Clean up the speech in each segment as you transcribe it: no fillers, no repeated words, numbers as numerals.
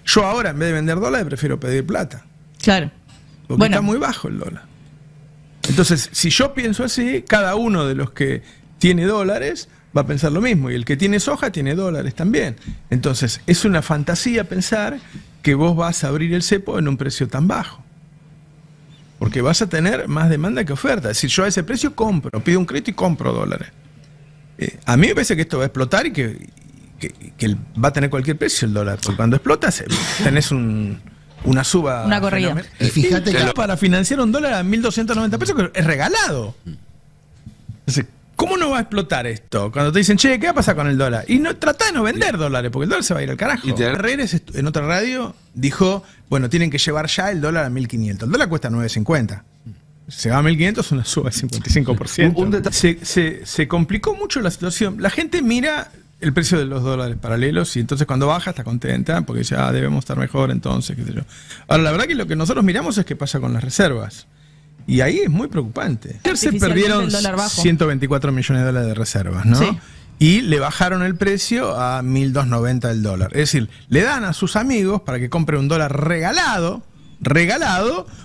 Yo ahora, en vez de vender dólares, prefiero pedir plata. Claro. Porque está muy bajo el dólar. Entonces, si yo pienso así, cada uno de los que tiene dólares va a pensar lo mismo. Y el que tiene soja tiene dólares también. Entonces, es una fantasía pensar que vos vas a abrir el cepo en un precio tan bajo. Porque vas a tener más demanda que oferta. Es decir, yo a ese precio compro, pido un crédito y compro dólares. A mí me parece que esto va a explotar y que va a tener cualquier precio el dólar. Porque cuando explota tenés una suba. Una corrida. Y fíjate que para financiar un dólar a 1.290 pesos, que es regalado. Entonces, ¿cómo no va a explotar esto? Cuando te dicen, che, ¿qué va a pasar con el dólar? Y no trata de no vender dólares, porque el dólar se va a ir al carajo. Herreres en otra radio dijo, bueno, tienen que llevar ya el dólar a 1.500. El dólar cuesta 9.50. Se va a 1.500, es una suba de 55%. Se complicó mucho la situación. La gente mira el precio de los dólares paralelos y entonces cuando baja está contenta porque ya debemos estar mejor entonces, qué sé yo. Ahora, la verdad que lo que nosotros miramos es qué pasa con las reservas. Y ahí es muy preocupante. Ayer se perdieron 124 millones de dólares de reservas, ¿no? Sí. Y le bajaron el precio a 1.290 el dólar. Es decir, le dan a sus amigos para que compren un dólar regalado,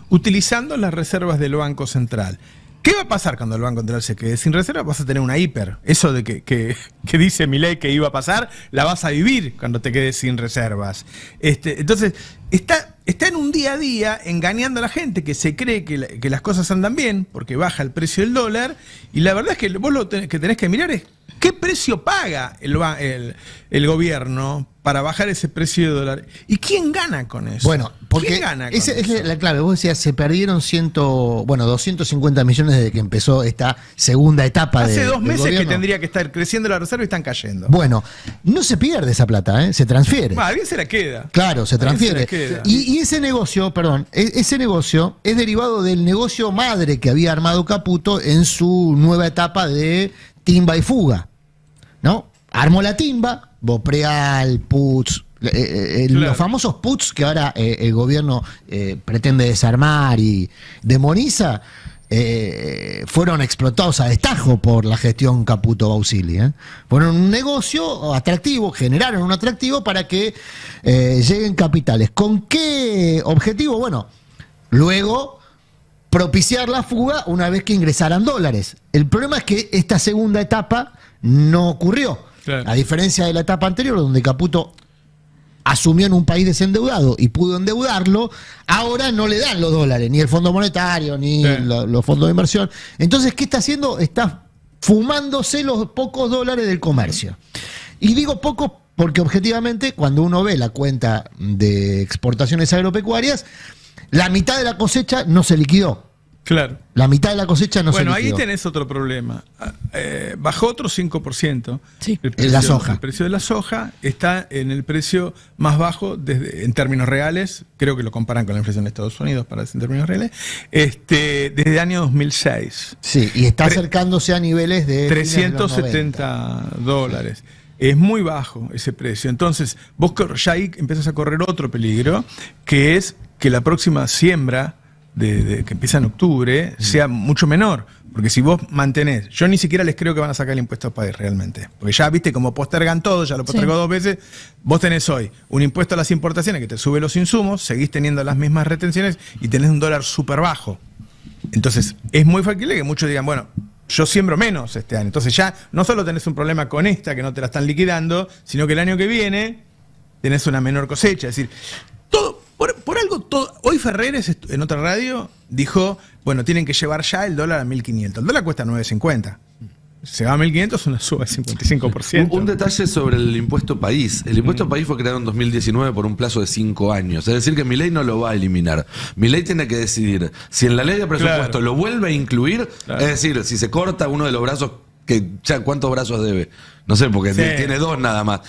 utilizando las reservas del Banco Central. ¿Qué va a pasar cuando el Banco Central se quede sin reserva? Vas a tener una hiper. Eso de que dice Milei que iba a pasar, la vas a vivir cuando te quedes sin reservas. Entonces, está en un día a día engañando a la gente que se cree que las cosas andan bien porque baja el precio del dólar. Y la verdad es que vos lo que tenés que mirar es qué precio paga el gobierno para bajar ese precio de dólar. ¿Y quién gana con eso? Bueno, porque ¿quién gana con esa eso? es la clave. Vos decías, se perdieron 250 millones desde que empezó esta segunda etapa Hace 2 meses gobierno. que tendría que estar creciendo la reserva y están cayendo. Bueno, no se pierde esa plata, se transfiere. Alguien se la queda. Claro, se transfiere. Se la queda. Y ese negocio, ese negocio es derivado del negocio madre que había armado Caputo en su nueva etapa de timba y fuga, ¿no? Armó la timba, Bopreal, puts, Claro. los famosos puts que ahora el gobierno pretende desarmar y demoniza, fueron explotados a destajo por la gestión Caputo-Bausili. Fueron un negocio atractivo, generaron un atractivo para que lleguen capitales. ¿Con qué objetivo? Bueno, luego propiciar la fuga una vez que ingresaran dólares. El problema es que esta segunda etapa no ocurrió. Claro. A diferencia de la etapa anterior, donde Caputo asumió en un país desendeudado y pudo endeudarlo, ahora no le dan los dólares, ni el Fondo Monetario, ni los fondos de inversión. Entonces, ¿qué está haciendo? Está fumándose los pocos dólares del comercio. Y digo pocos porque objetivamente, cuando uno ve la cuenta de exportaciones agropecuarias, la mitad de la cosecha no se liquidó. Claro. La mitad de la cosecha no se liquidó. Bueno, ahí tenés otro problema. Bajó otro 5%. Sí. La soja. El precio de la soja está en el precio más bajo en términos reales. Creo que lo comparan con la inflación de Estados Unidos para decir en términos reales. Desde el año 2006. Sí, y está acercándose a niveles de 370 dólares. Es muy bajo ese precio. Entonces, vos ya ahí empezás a correr otro peligro, que es que la próxima siembra que empieza en octubre sea mucho menor. Porque si vos mantenés, yo ni siquiera les creo que van a sacar el impuesto al país realmente. Porque ya viste como postergan todo, ya lo postergó 2 veces. Vos tenés hoy un impuesto a las importaciones que te sube los insumos, seguís teniendo las mismas retenciones y tenés un dólar súper bajo. Entonces, es muy factible que muchos digan, bueno, yo siembro menos este año. Entonces ya no solo tenés un problema con esta, que no te la están liquidando, sino que el año que viene tenés una menor cosecha. Es decir, por algo, hoy Ferreres en otra radio dijo, bueno, tienen que llevar ya el dólar a 1.500. El dólar cuesta 9.50. Se va a 1.500, es una suba de 55%. Un detalle sobre el impuesto país. El impuesto país fue creado en 2019 por un plazo de 5 años. Es decir, que Milei no lo va a eliminar. Milei tiene que decidir si en la ley de presupuesto lo vuelve a incluir, es decir, si se corta uno de los brazos, que ya ¿cuántos brazos debe? No sé, porque tiene 2 nada más.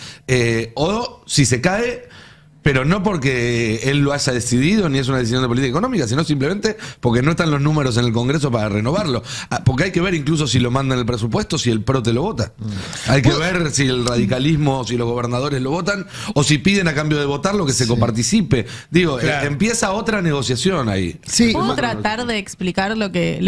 O si se cae, pero no porque él lo haya decidido ni es una decisión de política económica, sino simplemente porque no están los números en el Congreso para renovarlo. Porque hay que ver incluso si lo mandan el presupuesto, si el PRO te lo vota. Hay que ver si el radicalismo, si los gobernadores lo votan, o si piden a cambio de votarlo que se coparticipe. Digo, empieza otra negociación ahí. ¿Puedo tratar de explicar lo que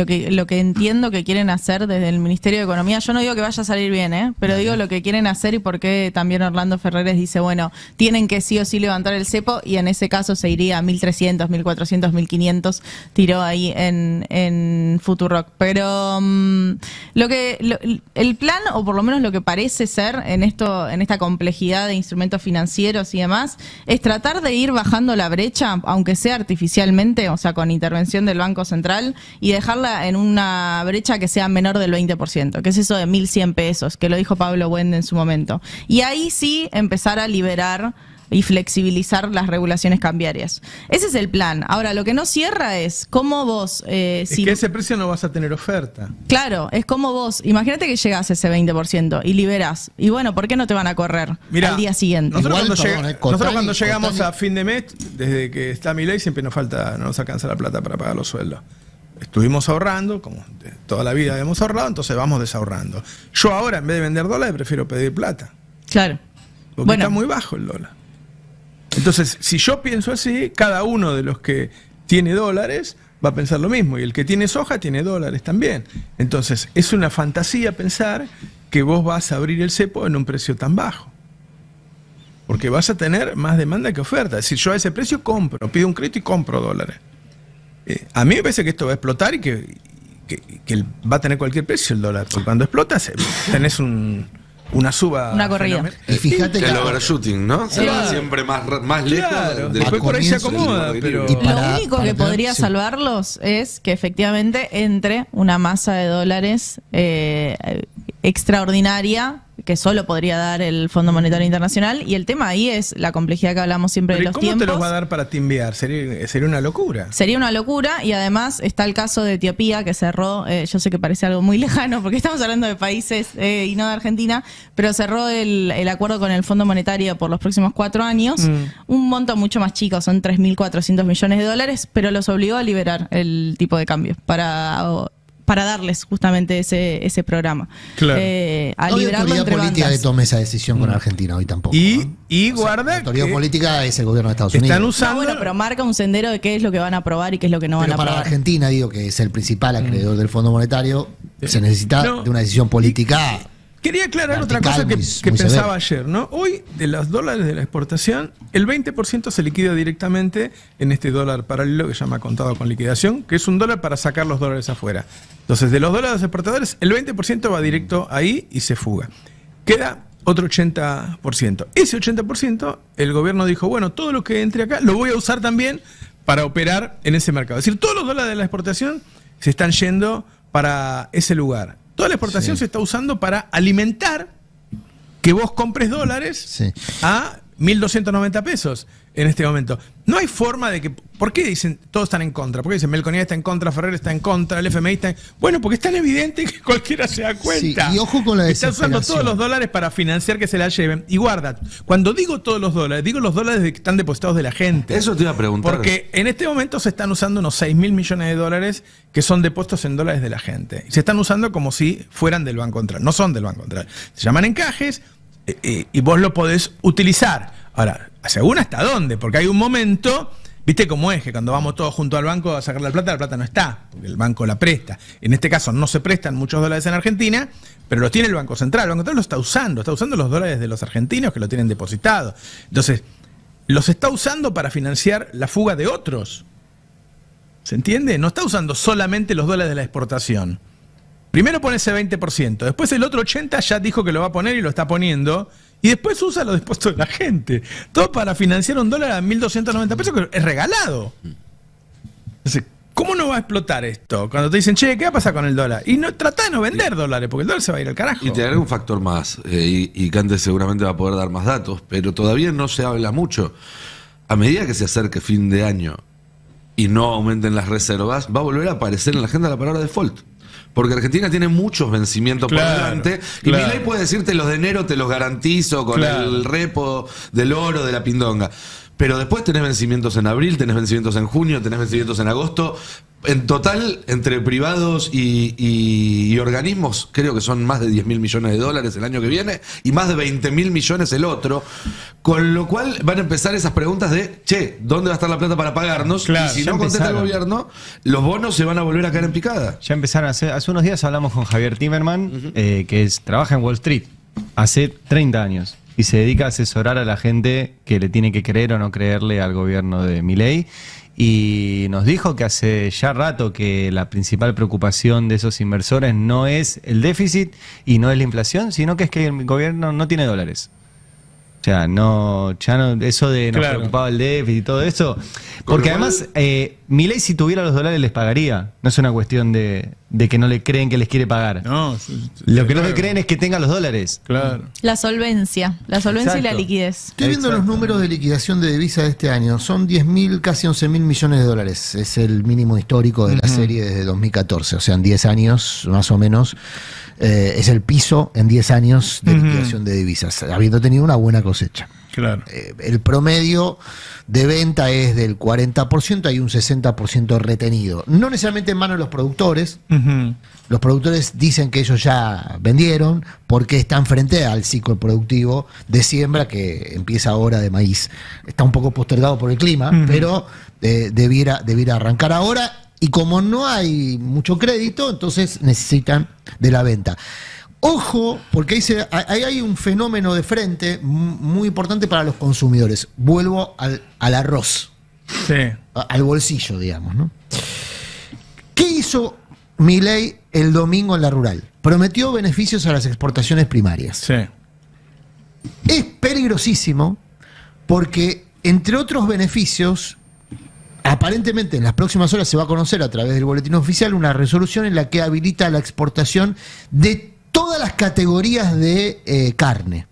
entiendo que quieren hacer desde el Ministerio de Economía? Yo no digo que vaya a salir bien, pero digo lo que quieren hacer y por qué también Orlando Ferreres dice, bueno, tienen que sí o sí levantar levantar el cepo y en ese caso se iría a 1.300, 1.400, 1.500, tiró ahí en Futurock. Pero el plan, o por lo menos lo que parece ser en esta complejidad de instrumentos financieros y demás, es tratar de ir bajando la brecha, aunque sea artificialmente, o sea, con intervención del Banco Central, y dejarla en una brecha que sea menor del 20%, que es eso de 1.100 pesos, que lo dijo Pablo Wende en su momento. Y ahí sí empezar a liberar y flexibilizar las regulaciones cambiarias. Ese es el plan. Ahora, lo que no cierra es cómo vos... es que ese precio no vas a tener oferta. Claro, es como vos. Imagínate que llegás a ese 20% y liberás. Y bueno, ¿por qué no te van a correr al día siguiente? Nosotros cuando llegamos a fin de mes, desde que está Milei, siempre no nos alcanza la plata para pagar los sueldos. Estuvimos ahorrando, como toda la vida hemos ahorrado, entonces vamos desahorrando. Yo ahora, en vez de vender dólares, prefiero pedir plata. Claro. Porque está muy bajo el dólar. Entonces, si yo pienso así, cada uno de los que tiene dólares va a pensar lo mismo. Y el que tiene soja tiene dólares también. Entonces, es una fantasía pensar que vos vas a abrir el cepo en un precio tan bajo. Porque vas a tener más demanda que oferta. Es decir, yo a ese precio compro, pido un crédito y compro dólares. A mí me parece que esto va a explotar y que va a tener cualquier precio el dólar. Porque cuando explota, tenés una suba. Una corrida. Y fíjate que el overshooting, ¿no? Se va siempre más lejos. Claro, después por ahí se acomoda. Pero... Lo único que podría salvarlos es que efectivamente entre una masa de dólares extraordinaria que solo podría dar el Fondo Monetario Internacional, y el tema ahí es la complejidad que hablamos siempre de los tiempos. ¿Cómo te los va a dar para timbiar? Sería una locura. Sería una locura, y además está el caso de Etiopía, que cerró, yo sé que parece algo muy lejano porque estamos hablando de países y no de Argentina, pero cerró el acuerdo con el Fondo Monetario por los próximos 4 años, un monto mucho más chico, son 3.400 millones de dólares, pero los obligó a liberar el tipo de cambio para darles justamente ese programa. Claro. A no hay liberarlo autoridad entre política bandas. que tome esa decisión con Argentina hoy tampoco. Y guarda la autoridad política es el gobierno de Estados están Unidos. usando... Bueno, pero marca un sendero de qué es lo que van a aprobar y qué es lo que no van a para aprobar. Argentina, digo, que es el principal acreedor del Fondo Monetario, se necesita de una decisión política. Quería aclarar otra cosa que pensaba ayer, ¿no? Hoy, de los dólares de la exportación, el 20% se liquida directamente en este dólar paralelo que se llama contado con liquidación, que es un dólar para sacar los dólares afuera. Entonces, de los dólares exportadores, el 20% va directo ahí y se fuga. Queda otro 80%. Ese 80%, el gobierno dijo, bueno, todo lo que entre acá lo voy a usar también para operar en ese mercado. Es decir, todos los dólares de la exportación se están yendo para ese lugar. Toda la exportación se está usando para alimentar que vos compres dólares a 1.290 pesos en este momento. No hay forma de que... ¿Por qué dicen todos están en contra? ¿Por qué dicen Melconian está en contra, Ferrer está en contra, el FMI está en... Bueno, porque es tan evidente que cualquiera se da cuenta. Sí, y ojo con la está usando todos los dólares para financiar que se la lleven. Y guarda, cuando digo todos los dólares, digo los dólares que están depositados de la gente. Eso te iba a preguntar. Porque en este momento se están usando unos 6.000 millones de dólares que son depósitos en dólares de la gente. Y se están usando como si fueran del Banco Central. No son del Banco Central. Se llaman encajes y vos lo podés utilizar. Ahora, según hasta dónde, porque hay un momento, viste cómo es, que cuando vamos todos junto al banco a sacar la plata no está, porque el banco la presta. En este caso no se prestan muchos dólares en Argentina, pero los tiene el Banco Central. El Banco Central está usando los dólares de los argentinos que lo tienen depositado. Entonces, los está usando para financiar la fuga de otros. ¿Se entiende? No está usando solamente los dólares de la exportación. Primero pone ese 20%, después el otro 80% ya dijo que lo va a poner y lo está poniendo, y después usa los depósitos de la gente. Todo para financiar un dólar a 1.290 pesos, que es regalado. Entonces, ¿cómo no va a explotar esto? Cuando te dicen, che, ¿qué va a pasar con el dólar? Y no trata de no vender dólares, porque el dólar se va a ir al carajo. Y te agrego un factor más, y Cante seguramente va a poder dar más datos, pero todavía no se habla mucho. A medida que se acerque fin de año y no aumenten las reservas, va a volver a aparecer en la agenda la palabra default. Porque Argentina tiene muchos vencimientos por delante. Y Milei puede decirte los de enero te los garantizo con el repo del oro, de la pindonga. Pero después tenés vencimientos en abril, tenés vencimientos en junio, tenés vencimientos en agosto. En total, entre privados y organismos, creo que son más de 10.000 millones de dólares el año que viene y más de 20.000 millones el otro. Con lo cual van a empezar esas preguntas de, che, ¿dónde va a estar la plata para pagarnos? Y si no contesta el gobierno, los bonos se van a volver a caer en picada. Ya empezaron hace unos días hablamos con Javier Timerman, que trabaja en Wall Street hace 30 años. y se dedica a asesorar a la gente que le tiene que creer o no creerle al gobierno de Milei. Y nos dijo que hace ya rato que la principal preocupación de esos inversores no es el déficit y no es la inflación, sino que es que el gobierno no tiene dólares. O sea, ya no, eso de nos preocupaba el déficit y todo eso. Porque además, Milei si tuviera los dólares les pagaría. No es una cuestión de que no le creen que les quiere pagar. No, lo que no le creen es que tenga los dólares. Claro. La solvencia Exacto. y la liquidez. Estoy viendo los números de liquidación de divisas de este año. Son 10.000, casi 11.000 millones de dólares. Es el mínimo histórico de la serie desde 2014. O sea, en 10 años, más o menos, es el piso en 10 años de liquidación de divisas, habiendo tenido una buena cosecha. Claro. El promedio de venta es del 40%, hay un 60% retenido. No necesariamente en manos de los productores. Los productores dicen que ellos ya vendieron porque están frente al ciclo productivo de siembra que empieza ahora de maíz. Está un poco postergado por el clima, pero debiera arrancar ahora. Y como no hay mucho crédito, entonces necesitan de la venta. Ojo, porque ahí hay un fenómeno de frente muy importante para los consumidores. Vuelvo al arroz, al bolsillo, digamos, ¿no? ¿Qué hizo Milei el domingo en la rural? Prometió beneficios a las exportaciones primarias. Sí. Es peligrosísimo porque, entre otros beneficios, aparentemente en las próximas horas se va a conocer a través del boletín oficial una resolución en la que habilita la exportación de todas las categorías de carne.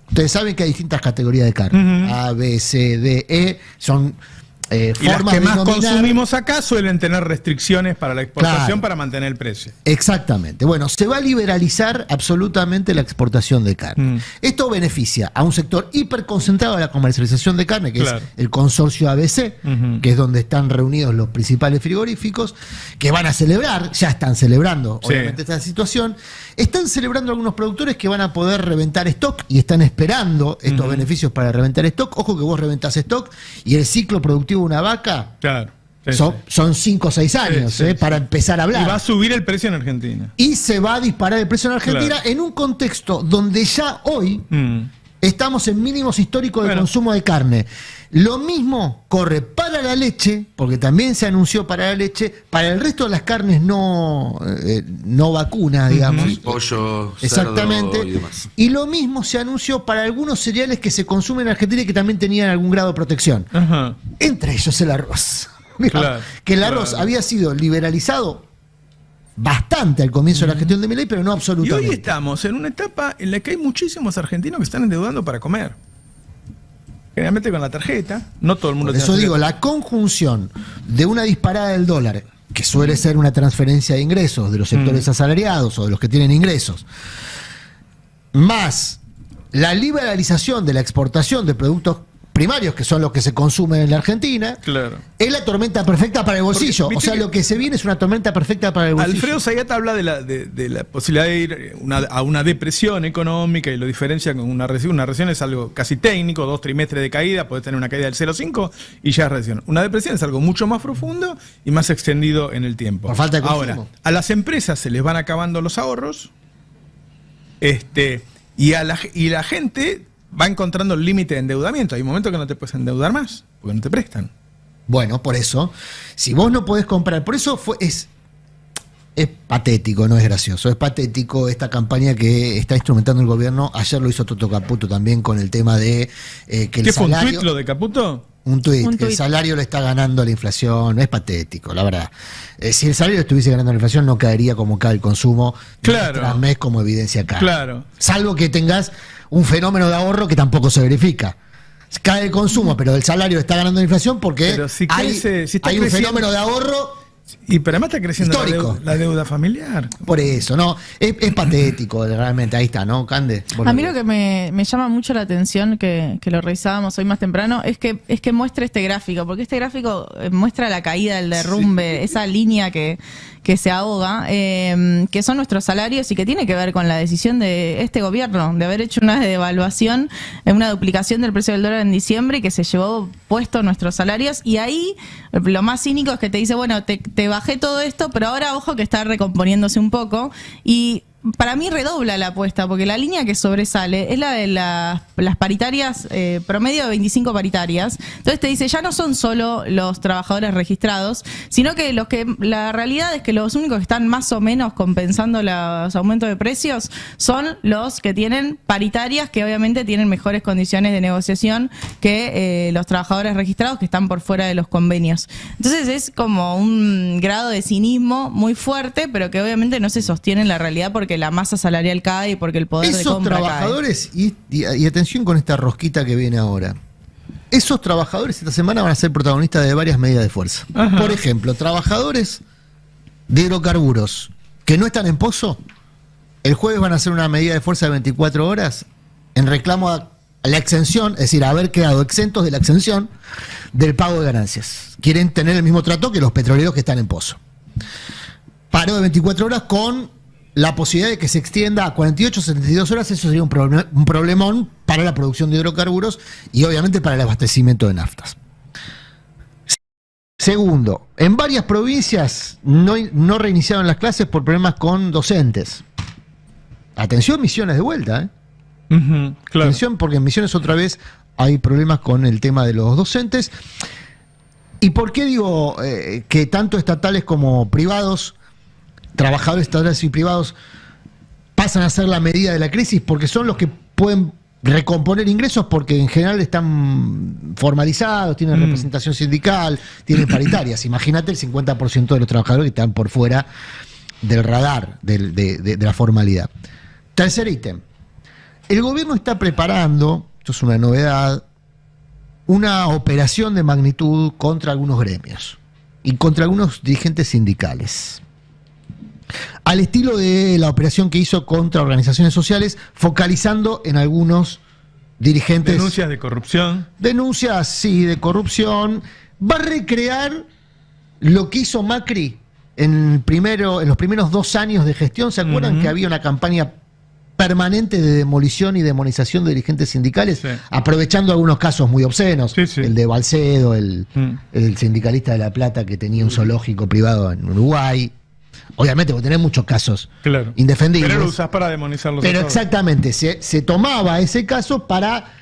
Ustedes saben que hay distintas categorías de carne. A, B, C, D, E. Son y las formas que más de nominar. consumimos acá suelen tener restricciones para la exportación para mantener el precio. Exactamente. Bueno, se va a liberalizar absolutamente la exportación de carne. Esto beneficia a un sector hiperconcentrado de la comercialización de carne, que es el consorcio ABC, que es donde están reunidos los principales frigoríficos, que van a celebrar, ya están celebrando, obviamente, esta situación. Están celebrando algunos productores que van a poder reventar stock y están esperando estos beneficios para reventar stock. Ojo que vos reventás stock y el ciclo productivo de una vaca son 5 o 6 años para empezar a hablar. Y va a subir el precio en Argentina. Y se va a disparar el precio en Argentina en un contexto donde ya hoy estamos en mínimos históricos de consumo de carne. Lo mismo corre para la leche, porque también se anunció para la leche, para el resto de las carnes no vacunas, digamos. Pollo, exactamente. cerdo y demás. Y lo mismo se anunció para algunos cereales que se consumen en Argentina y que también tenían algún grado de protección. Entre ellos el arroz. Que el arroz había sido liberalizado bastante al comienzo de la gestión de Milei, pero no absolutamente. Y hoy estamos en una etapa en la que hay muchísimos argentinos que están endeudando para comer. Generalmente con la tarjeta, no todo el mundo tiene tarjeta. Por eso digo, la conjunción de una disparada del dólar, que suele ser una transferencia de ingresos de los sectores asalariados o de los que tienen ingresos, más la liberalización de la exportación de productos primarios, que son los que se consumen en la Argentina, es la tormenta perfecta para el bolsillo. O sea, lo que se viene es una tormenta perfecta para el bolsillo. Alfredo Zayat habla de la posibilidad de ir a una depresión económica y lo diferencia con una recesión. Una recesión es algo casi técnico, 2 trimestres de caída, podés tener una caída del 0,5 y ya es recesión. Una depresión es algo mucho más profundo y más extendido en el tiempo. Por falta de consumo. Ahora, a las empresas se les van acabando los ahorros y la gente va encontrando el límite de endeudamiento. Hay momentos que no te puedes endeudar más, porque no te prestan. Bueno, por eso, si vos no podés comprar, por eso es patético, no es gracioso, es patético esta campaña que está instrumentando el gobierno. Ayer lo hizo Toto Caputo también con el tema de que el ¿Qué fue salario... un tuit lo de Caputo? Un tuit, que el salario le está ganando a la inflación. Es patético, la verdad. Si el salario estuviese ganando a la inflación, no caería como cae el consumo mes tras mes, como evidencia acá. Salvo que tengas un fenómeno de ahorro que tampoco se verifica. Cae el consumo, pero el salario está ganando la inflación porque hay un fenómeno de ahorro. Pero además está creciendo la deuda familiar. Por eso, ¿no? Es patético, realmente. Ahí está, ¿no, Cande? A mí lo que me llama mucho la atención, que lo revisábamos hoy más temprano, es que muestra este gráfico, porque este gráfico muestra la caída, el derrumbe, esa línea que se ahoga, que son nuestros salarios y que tiene que ver con la decisión de este gobierno de haber hecho una devaluación, una duplicación del precio del dólar en diciembre y que se llevó puesto nuestros salarios. Y ahí lo más cínico es que te dice, bueno, te bajé todo esto, pero ahora ojo que está recomponiéndose un poco y para mí redobla la apuesta, porque la línea que sobresale es la de las paritarias, promedio de 25 paritarias. Entonces te dice, ya no son solo los trabajadores registrados, sino que la realidad es que los únicos que están más o menos compensando los aumentos de precios son los que tienen paritarias, que obviamente tienen mejores condiciones de negociación que los trabajadores registrados que están por fuera de los convenios. Entonces es como un grado de cinismo muy fuerte, pero que obviamente no se sostiene en la realidad porque la masa salarial cae y porque el poder de compra trabajadores, y atención con esta rosquita que viene ahora, esos trabajadores esta semana van a ser protagonistas de varias medidas de fuerza. Ajá. Por ejemplo, trabajadores de hidrocarburos que no están en pozo, el jueves van a hacer una medida de fuerza de 24 horas en reclamo a la exención, es decir, a haber quedado exentos de la exención del pago de ganancias. Quieren tener el mismo trato que los petroleros que están en pozo. Paro de 24 horas con la posibilidad de que se extienda a 48 o 72 horas. Eso sería un problemón para la producción de hidrocarburos y obviamente para el abastecimiento de naftas. Segundo, en varias provincias no reiniciaron las clases por problemas con docentes. Atención, Misiones de vuelta, ¿eh? Claro. Atención, porque en Misiones otra vez hay problemas con el tema de los docentes. ¿Y por qué digo que tanto estatales como privados, trabajadores estatales y privados, pasan a ser la medida de la crisis? Porque son los que pueden recomponer ingresos, porque en general están formalizados, tienen representación sindical, tienen paritarias. Imagínate el 50% de los trabajadores que están por fuera del radar de la formalidad. Tercer ítem. El gobierno está preparando, esto es una novedad, una operación de magnitud contra algunos gremios y contra algunos dirigentes sindicales. Al estilo de la operación que hizo contra organizaciones sociales, focalizando en algunos dirigentes. Denuncias de corrupción. Denuncias, sí, de corrupción. Va a recrear lo que hizo Macri en los primeros 2 años de gestión. ¿Se acuerdan que había una campaña permanente de demolición y demonización de dirigentes sindicales, sí, aprovechando algunos casos muy obscenos? Sí, sí. El de Balcedo, el sindicalista de La Plata que tenía un zoológico privado en Uruguay. Obviamente, porque tenés muchos casos, claro, indefendibles. Pero lo usás para demonizarlos. Pero exactamente, se tomaba ese caso para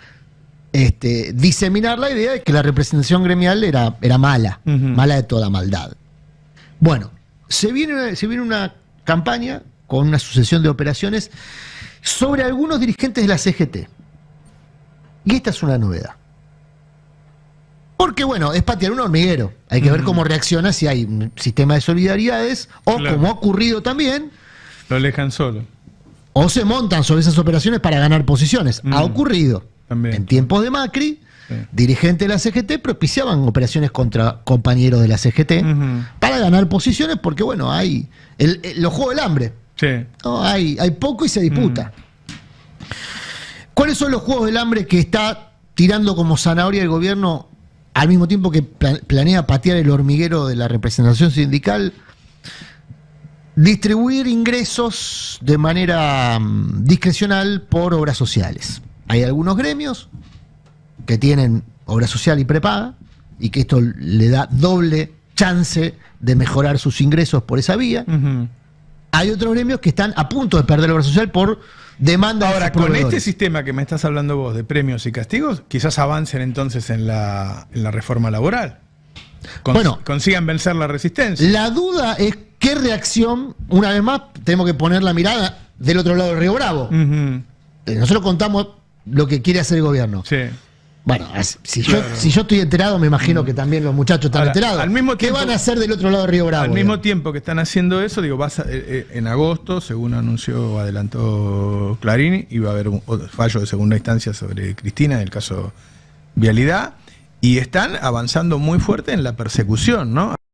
diseminar la idea de que la representación gremial era mala, mala de toda maldad. Bueno, se viene una campaña con una sucesión de operaciones sobre algunos dirigentes de la CGT. Y esta es una novedad. Porque, bueno, es patear un hormiguero. Hay que ver cómo reacciona, si hay un sistema de solidaridades o, claro, como ha ocurrido también, lo alejan solo. O se montan sobre esas operaciones para ganar posiciones. Ha ocurrido. También. En tiempos de Macri, sí, dirigentes de la CGT propiciaban operaciones contra compañeros de la CGT para ganar posiciones porque, bueno, hay los juegos del hambre. Sí. No, hay poco y se disputa. ¿Cuáles son los juegos del hambre que está tirando como zanahoria el gobierno al mismo tiempo que planea patear el hormiguero de la representación sindical? Distribuir ingresos de manera discrecional por obras sociales. Hay algunos gremios que tienen obra social y prepaga y que esto le da doble chance de mejorar sus ingresos por esa vía. Hay otros gremios que están a punto de perder la obra social por demanda. Ahora, con este sistema que me estás hablando vos de premios y castigos, quizás avancen entonces en la reforma laboral. Consigan vencer la resistencia. La duda es qué reacción, una vez más, tenemos que poner la mirada del otro lado del Río Bravo. Nosotros contamos lo que quiere hacer el gobierno. Sí. Bueno, si yo estoy enterado, me imagino que también los muchachos están enterados. Al mismo tiempo, ¿qué van a hacer del otro lado del Río Bravo? Al mismo tiempo que están haciendo eso, en agosto, según adelantó Clarín, iba a haber un fallo de segunda instancia sobre Cristina en el caso Vialidad, y están avanzando muy fuerte en la persecución, ¿no?